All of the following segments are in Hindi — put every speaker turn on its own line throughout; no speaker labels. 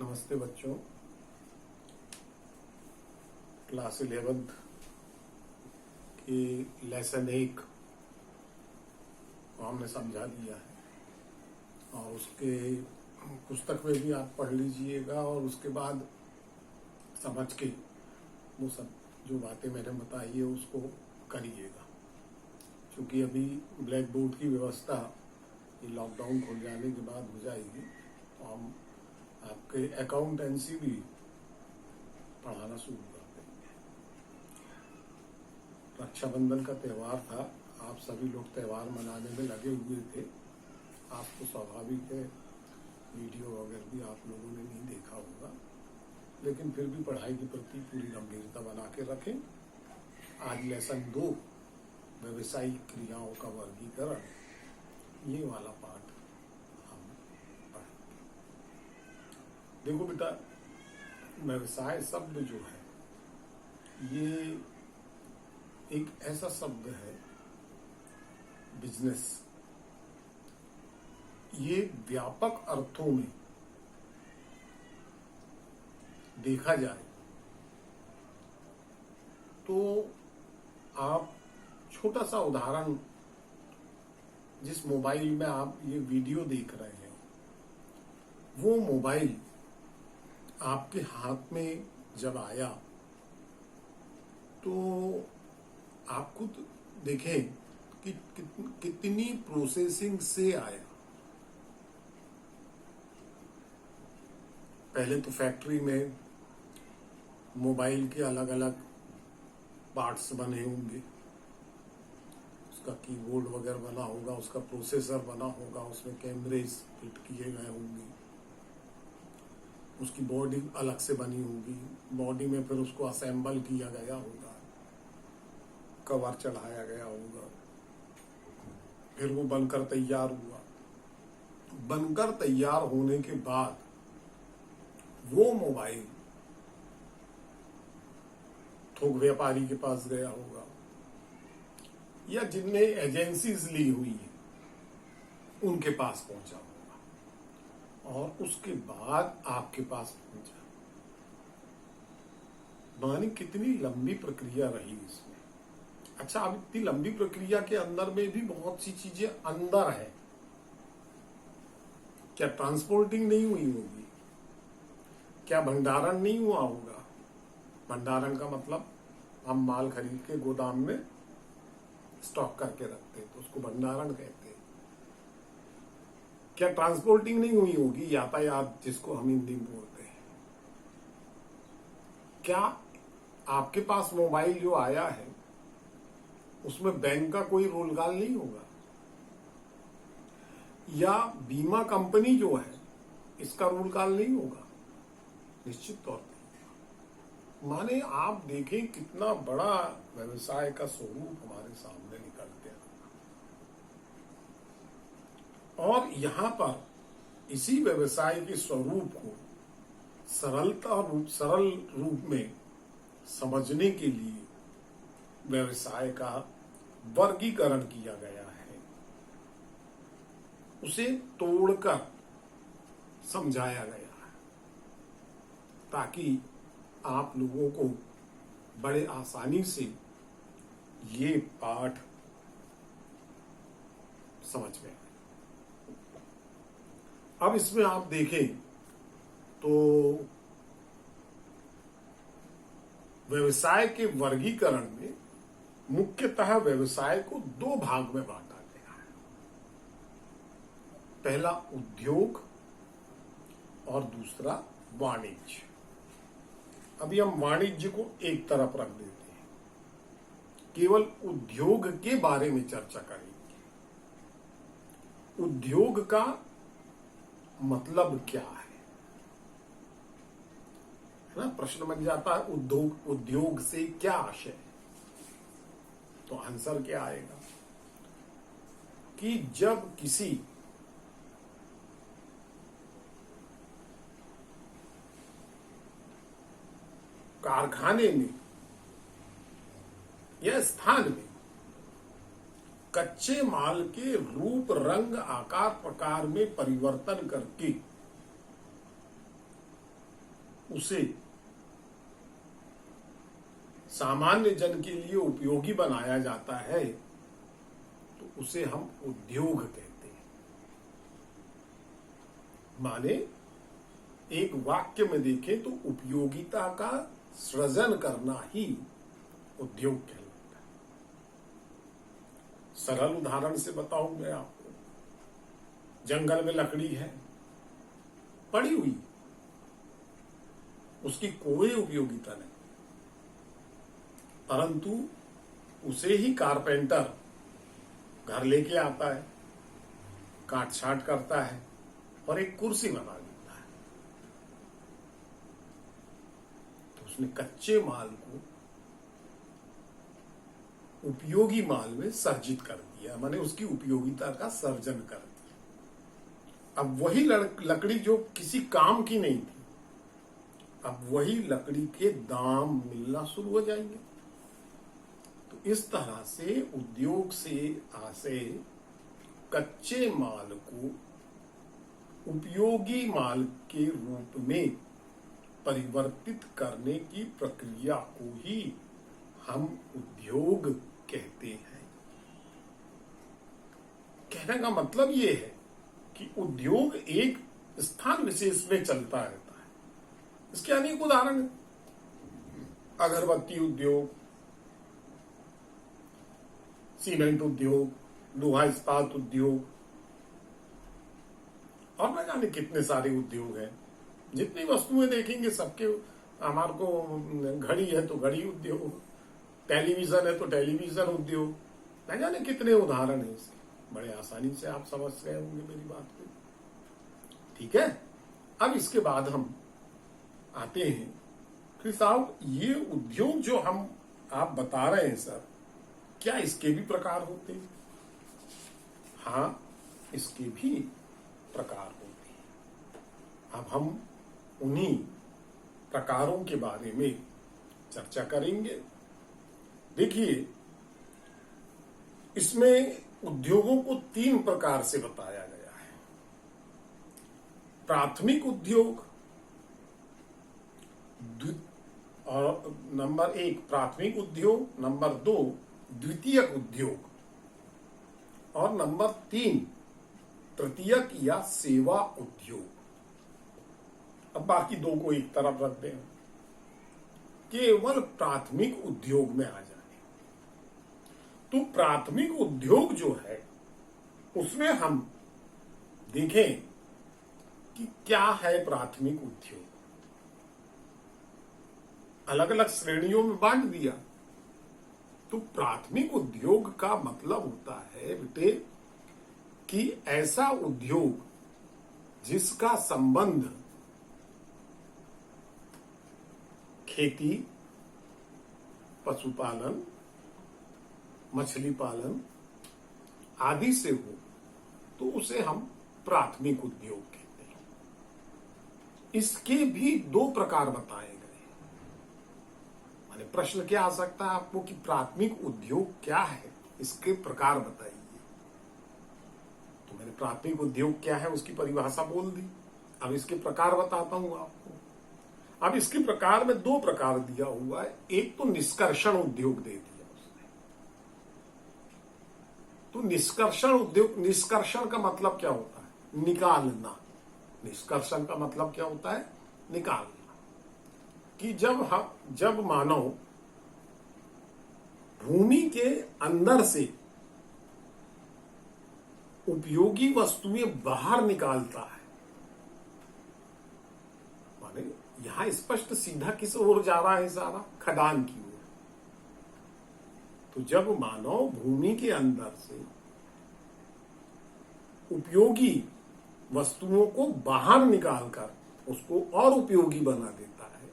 नमस्ते बच्चों। क्लास 11th की लेसन 1 को हमने समझा दिया है और उसके पुस्तक में भी आप पढ़ लीजिएगा और उसके बाद समझ के वो सब जो बातें मैंने बताई है उसको करिएगा। क्योंकि अभी ब्लैक बोर्ड की व्यवस्था ये लॉकडाउन खुल जाने के बाद हो जाएगी तो हम आपके अकाउंटेंसी भी पढ़ाना शुरू कर देंगे। रक्षाबंधन का त्यौहार था, आप सभी लोग त्यौहार मनाने में लगे हुए थे। आपको स्वाभाविक है वीडियो वगैरह भी आप लोगों ने नहीं देखा होगा, लेकिन फिर भी पढ़ाई के प्रति पूरी गंभीरता बना के रखें। आज लेसन 2 व्यवसायिक क्रियाओं का वर्गीकरण, ये वाला पाठ हम पढ़ेंगे। देखो बेटा, व्यवसाय शब्द जो है ये एक ऐसा शब्द है, बिजनेस, ये व्यापक अर्थों में देखा जाए तो आप छोटा सा उदाहरण, जिस मोबाइल में आप ये वीडियो देख रहे हैं वो मोबाइल आपके हाथ में जब आया तो आप खुद देखें कि कितनी प्रोसेसिंग से आया। पहले तो फैक्ट्री में मोबाइल के अलग अलग पार्ट्स बने होंगे, उसका कीबोर्ड वगैरह बना होगा, उसका प्रोसेसर बना होगा, उसमें कैमरेज फिट किए गए होंगे, उसकी बॉडी अलग से बनी होगी, बॉडी में फिर उसको असेंबल किया गया होगा, कवर चढ़ाया गया होगा, फिर वो बनकर तैयार हुआ। बनकर तैयार होने के बाद वो मोबाइल थोक व्यापारी के पास गया होगा या जिनने एजेंसीज ली हुई है उनके पास पहुंचा होगा और उसके बाद आपके पास पहुंचा। मानी कितनी लंबी प्रक्रिया रही इसमें। अच्छा, अब इतनी लंबी प्रक्रिया के अंदर में भी बहुत सी चीजें अंदर है। क्या ट्रांसपोर्टिंग नहीं हुई होगी? क्या भंडारण नहीं हुआ होगा? भंडारण का मतलब हम माल खरीद के गोदाम में स्टॉक करके रखते हैं तो उसको भंडारण कहते हैं। क्या ट्रांसपोर्टिंग नहीं हुई होगी? यातायात, जिसको हम हिंदी में बोलते हैं। क्या आपके पास मोबाइल जो आया है उसमें बैंक का कोई रोलगाल नहीं होगा? या बीमा कंपनी जो है इसका रोलगाल नहीं होगा? निश्चित तौर पर। माने आप देखें कितना बड़ा व्यवसाय का स्वरूप हमारे सामने निकलते हैं। और यहां पर इसी व्यवसाय के स्वरूप को सरल रूप में समझने के लिए व्यवसाय का वर्गीकरण किया गया है, उसे तोड़कर समझाया गया है ताकि आप लोगों को बड़े आसानी से ये पाठ समझ में आए। अब इसमें आप देखें तो व्यवसाय के वर्गीकरण में मुख्यतः व्यवसाय को 2 भाग में बांटा गया है। पहला उद्योग और दूसरा वाणिज्य। अभी हम वाणिज्य को एक तरफ रख देते हैं, केवल उद्योग के बारे में चर्चा करेंगे। उद्योग का मतलब क्या है ना? प्रश्न बन जाता है उद्योग से क्या आशय है? तो आंसर क्या आएगा कि जब किसी कारखाने में या स्थान में कच्चे माल के रूप, रंग, आकार, प्रकार में परिवर्तन करके उसे सामान्य जन के लिए उपयोगी बनाया जाता है तो उसे हम उद्योग कहते हैं। माने एक वाक्य में देखें तो उपयोगिता का सृजन करना ही उद्योग कहलाता है। सरल उदाहरण से बताऊं मैं आपको, जंगल में लकड़ी है पड़ी हुई, उसकी कोई उपयोगिता नहीं, परंतु उसे ही कारपेंटर घर लेके आता है, काट छाट करता है और एक कुर्सी बना देता है। तो उसने कच्चे माल को उपयोगी माल में सर्जित कर दिया, माने उसकी उपयोगिता का सर्जन कर दिया। अब वही लकड़ी जो किसी काम की नहीं थी, अब वही लकड़ी के दाम मिलना शुरू हो जाएंगे। तो इस तरह से उद्योग से कच्चे माल को उपयोगी माल के रूप में परिवर्तित करने की प्रक्रिया को ही हम उद्योग कहते हैं। कहने का मतलब ये है कि उद्योग एक स्थान विशेष में चलता रहता है। इसके अनेक उदाहरण हैं। अगरबत्ती उद्योग, सीमेंट उद्योग, लोहा इस्पात उद्योग और न जाने कितने सारे उद्योग हैं। जितनी वस्तुएं देखेंगे सबके, हमारे को घड़ी है तो घड़ी उद्योग, टेलीविजन है तो टेलीविजन उद्योग, न जाने कितने उदाहरण हैं इसके। बड़े आसानी से आप समझ गए होंगे मेरी बात को। ठीक है, अब इसके बाद हम आते हैं कि साहब ये उद्योग जो आप बता रहे हैं सर, क्या इसके भी प्रकार होते हैं? हाँ, इसके भी प्रकार होते हैं। अब हम उन्हीं प्रकारों के बारे में चर्चा करेंगे। देखिए, इसमें उद्योगों को 3 प्रकार से बताया गया है। प्राथमिक उद्योग और नंबर 1 प्राथमिक उद्योग, नंबर 2 द्वितीयक उद्योग और नंबर 3 तृतीयक या सेवा उद्योग। अब बाकी 2 को एक तरफ रख दें, केवल प्राथमिक उद्योग में आ जाए। तो प्राथमिक उद्योग जो है उसमें हम देखें कि क्या है प्राथमिक उद्योग। अलग अलग श्रेणियों में बांट दिया। तो प्राथमिक उद्योग का मतलब होता है बेटे कि ऐसा उद्योग जिसका संबंध खेती, पशुपालन, मछली पालन आदि से हो, तो उसे हम प्राथमिक उद्योग कहते हैं। इसके भी 2 प्रकार बताए गए। माने प्रश्न क्या आ सकता है आपको कि प्राथमिक उद्योग क्या है, इसके प्रकार बताइए। तो मैंने प्राथमिक उद्योग क्या है उसकी परिभाषा बोल दी। अब इसके प्रकार बताता हूं आपको। अब इसके प्रकार में 2 प्रकार दिया हुआ है। एक तो निष्कर्षण उद्योग दे दिया उसने। तो निष्कर्षण उद्योग, निष्कर्षण का मतलब क्या होता है? निकालना। निष्कर्षण का मतलब क्या होता है? निकालना। कि जब मानव भूमि के अंदर से उपयोगी वस्तुएं बाहर निकालता है, माने यहां स्पष्ट सीधा किस ओर जा रहा है? सारा खदान की ओर। तो जब मानव भूमि के अंदर से उपयोगी वस्तुओं को बाहर निकालकर उसको और उपयोगी बना देता है,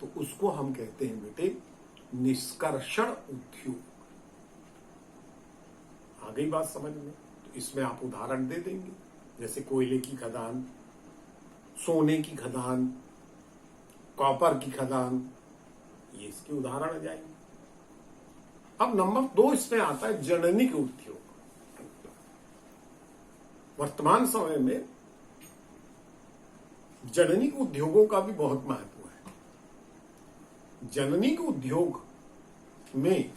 तो उसको हम कहते हैं बेटे निष्कर्षण उद्योग। आ गई बात समझ में? तो इसमें आप उदाहरण दे देंगे, जैसे कोयले की खदान, सोने की खदान, कॉपर की खदान, ये इसके उदाहरण आ जाएंगे। अब नंबर 2 इसमें आता है जननिक उद्योग। वर्तमान समय में जननिक उद्योगों का भी बहुत महत्व है। जननिक उद्योग में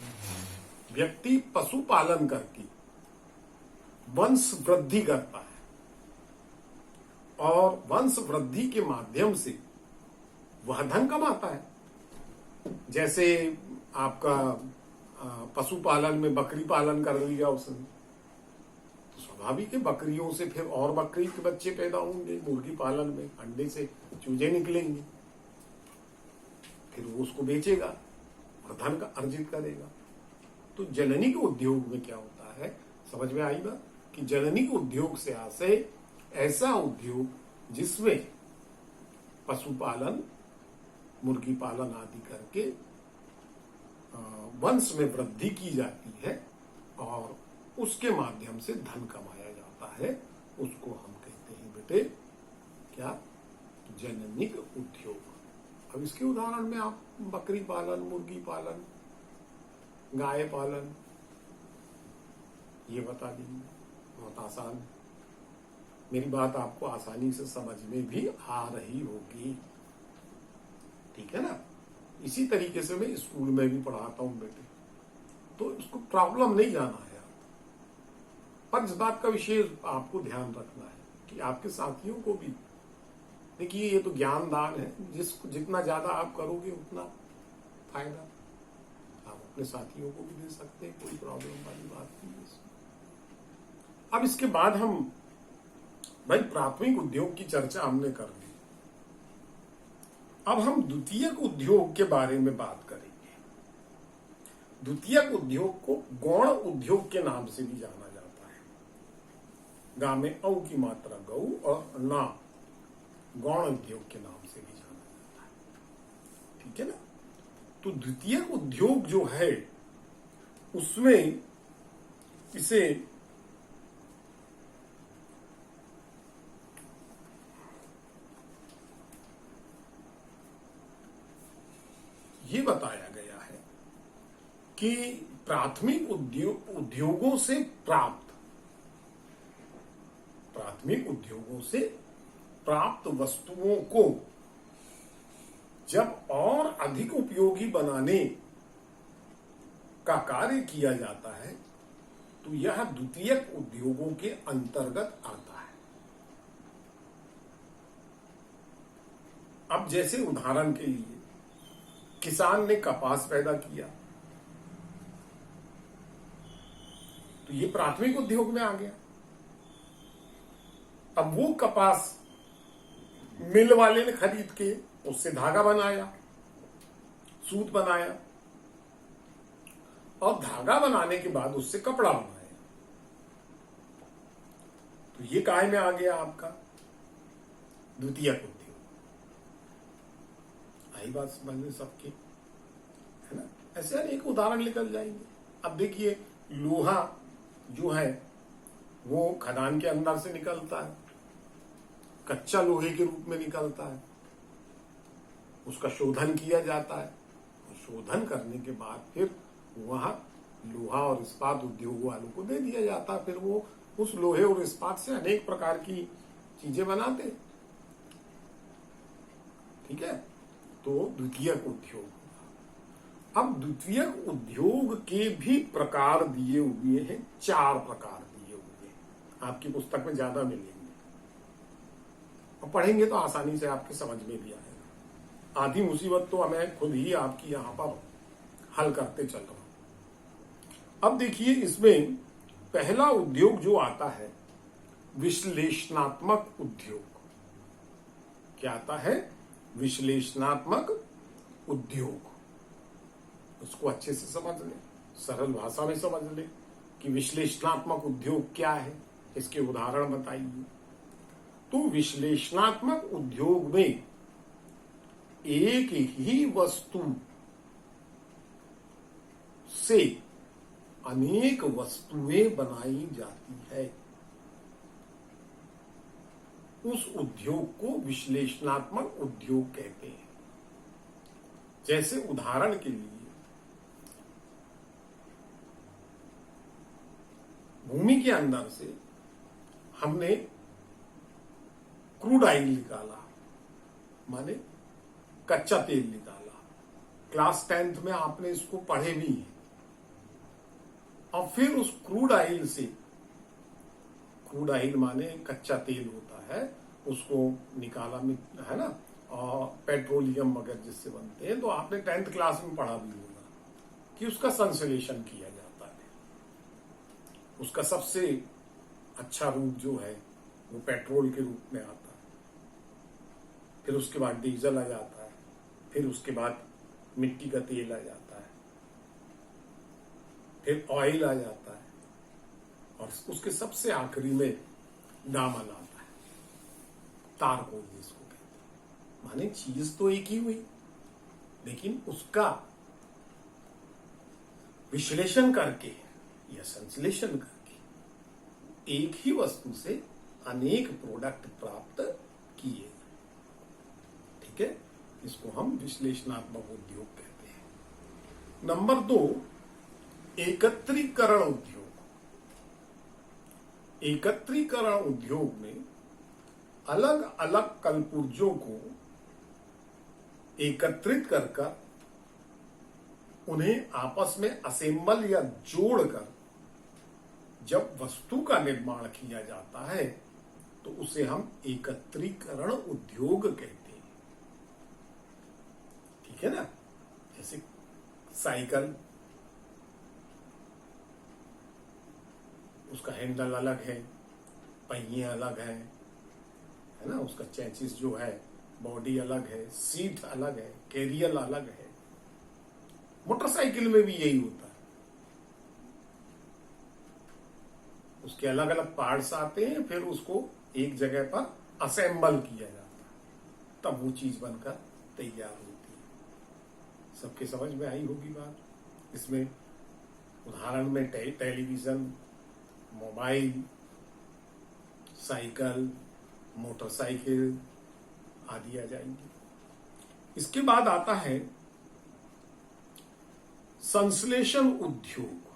व्यक्ति पशुपालन करके वंश वृद्धि करता है और वंश वृद्धि के माध्यम से वह धन कमाता है। जैसे आपका पशुपालन में बकरी पालन कर लिया उसने, तो स्वाभाविक है बकरियों से फिर और बकरी के बच्चे पैदा होंगे। मुर्गी पालन में अंडे से चूजे निकलेंगे, फिर वो उसको बेचेगा और धन का अर्जित करेगा। तो जननी के उद्योग में क्या होता है, समझ में आई बात, कि जननी के उद्योग से आशय ऐसा उद्योग जिसमें पशुपालन, मुर्गी पालन आदि करके वंश में वृद्धि की जाती है और उसके माध्यम से धन कमाया जाता है, उसको हम कहते हैं बेटे क्या, जननिक उद्योग। अब इसके उदाहरण में आप बकरी पालन, मुर्गी पालन, गाय पालन, ये बता दीजिए, बहुत आसान है। मेरी बात आपको आसानी से समझ में भी आ रही होगी, ठीक है ना। इसी तरीके से मैं स्कूल में भी पढ़ाता हूं बेटे, तो इसको प्रॉब्लम नहीं जाना है, पर इस बात का विशेष आपको ध्यान रखना है कि आपके साथियों को भी, देखिए ये तो ज्ञान दान है, जितना ज्यादा आप करोगे उतना फायदा। आप अपने साथियों को भी दे सकते हैं, कोई प्रॉब्लम वाली बात नहीं है इसमें। अब इसके बाद हम भाई प्राथमिक उद्योग की चर्चा हमने कर ली, अब हम द्वितीयक उद्योग के बारे में बात करेंगे। द्वितीयक उद्योग को गौण उद्योग के नाम से भी जाना जाता है। गा में औ की मात्रा गौ और ना गौण उद्योग के नाम से भी जाना जाता है, ठीक है ना। तो द्वितीयक उद्योग जो है उसमें इसे ये बताया गया है कि प्राथमिक उद्योगों से प्राप्त वस्तुओं को जब और अधिक उपयोगी बनाने का कार्य किया जाता है तो यह द्वितीयक उद्योगों के अंतर्गत आता है। अब जैसे उदाहरण के लिए किसान ने कपास पैदा किया, तो ये प्राथमिक उद्योग में आ गया। अब वो कपास मिल वाले ने खरीद के उससे धागा बनाया, सूत बनाया और धागा बनाने के बाद उससे कपड़ा बनाया, तो ये काय में आ गया आपका द्वितीयक उद्योग। आई बात समझ में सबकी, है ना। ऐसे अनेक उदाहरण निकल जाएंगे। अब देखिए लोहा जो है वो खदान के अंदर से निकलता है, कच्चा लोहे के रूप में निकलता है, उसका शोधन किया जाता है, शोधन करने के बाद फिर वहां लोहा और इस्पात उद्योग वालों को दे दिया जाता है, फिर वो उस लोहे और इस्पात से अनेक प्रकार की चीजें बनाते, ठीक है। तो द्वितीयक उद्योग। अब द्वितीयक उद्योग के भी प्रकार दिए हुए हैं, 4 प्रकार दिए हुए हैं, आपकी पुस्तक में ज्यादा मिलेंगे और पढ़ेंगे तो आसानी से आपके समझ में भी आएगा। आधी मुसीबत तो मैं खुद ही आपकी यहां पर हल करते चल रहा हूं। अब देखिए इसमें पहला उद्योग जो आता है विश्लेषणात्मक उद्योग। क्या आता है? विश्लेषणात्मक उद्योग। उसको अच्छे से समझ ले, सरल भाषा में समझ ले कि विश्लेषणात्मक उद्योग क्या है, इसके उदाहरण बताइए। तो विश्लेषणात्मक उद्योग में एक ही वस्तु से अनेक वस्तुएं बनाई जाती है, उस उद्योग को विश्लेषणात्मक उद्योग कहते हैं। जैसे उदाहरण के लिए भूमि के अंदर से हमने क्रूड ऑयल निकाला, माने कच्चा तेल निकाला, क्लास 10th में आपने इसको पढ़े भी हैं। और फिर उस क्रूड ऑयल से, क्रूड ऑयल माने कच्चा तेल होता है, उसको निकाला में, है ना, और पेट्रोलियम वगैरह जिससे बनते हैं, तो आपने 10th क्लास में पढ़ा भी होगा कि उसका संश्लेषण किया जाता है। उसका सबसे अच्छा रूप जो है वो पेट्रोल के रूप में आता है, फिर उसके बाद डीजल आ जाता है, फिर उसके बाद मिट्टी का तेल आ जाता है, फिर ऑयल आ जाता है, और उसके सबसे आखिरी में दामन आता है, तारकोल जिसको कहते हैं। माने चीज तो एक ही हुई, लेकिन उसका विश्लेषण करके या संश्लेषण करके एक ही वस्तु से अनेक प्रोडक्ट प्राप्त किए। ठीक है, इसको हम विश्लेषणात्मक उद्योग कहते हैं। नंबर 2, एकत्रीकरण उद्योग। एकत्रीकरण उद्योग में अलग अलग कलपुर्जों को एकत्रित कर उन्हें आपस में असेंबल या जोड़कर जब वस्तु का निर्माण किया जाता है तो उसे हम एकत्रीकरण उद्योग कहते हैं। ठीक है ना, जैसे साइकिल, उसका हैंडल अलग है, पहिए अलग है ना, उसका चेसिस जो है, बॉडी अलग है, सीट अलग है, कैरियर अलग है। मोटरसाइकिल में भी यही होता है, उसके अलग अलग पार्ट्स आते हैं, फिर उसको एक जगह पर असेंबल किया जाता है, तब वो चीज बनकर तैयार होती है। सबके समझ में आई होगी बात। इसमें उदाहरण में टेलीविजन, मोबाइल, साइकिल, मोटरसाइकिल आदि आ जाएंगे। इसके बाद आता है संश्लेषण उद्योग।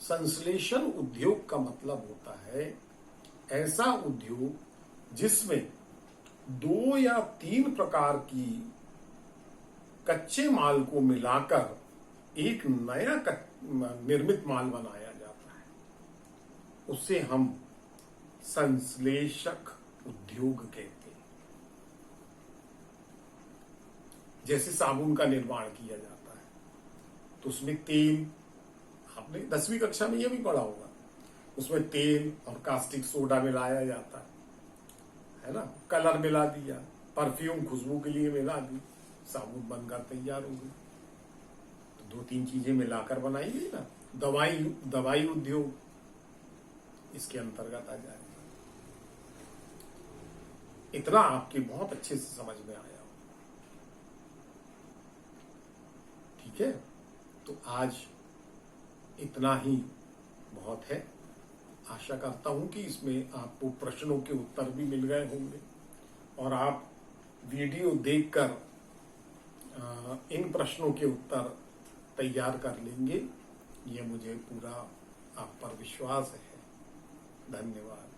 संश्लेषण उद्योग का मतलब होता है ऐसा उद्योग जिसमें 2 या 3 प्रकार की कच्चे माल को मिलाकर एक नया निर्मित माल बनाया जाता है, उसे हम संश्लेषक उद्योग कहते हैं। जैसे साबुन का निर्माण किया जाता है तो उसमें तेल, आपने 10वीं कक्षा में यह भी पढ़ा होगा, उसमें तेल और कास्टिक सोडा मिलाया जाता है ना, कलर मिला दिया, परफ्यूम खुशबू के लिए मिला दी, साबुन बनकर तैयार हो गई। तो 2-3 चीजें मिलाकर बनाई गई ना। दवाई उद्योग इसके अंतर्गत आ जाएगा। इतना आपके बहुत अच्छे से समझ में आया हो। ठीक है, तो आज इतना ही बहुत है। आशा करता हूं कि इसमें आपको प्रश्नों के उत्तर भी मिल गए होंगे और आप वीडियो देखकर इन प्रश्नों के उत्तर तैयार कर लेंगे, ये मुझे पूरा आप पर विश्वास है। धन्यवाद।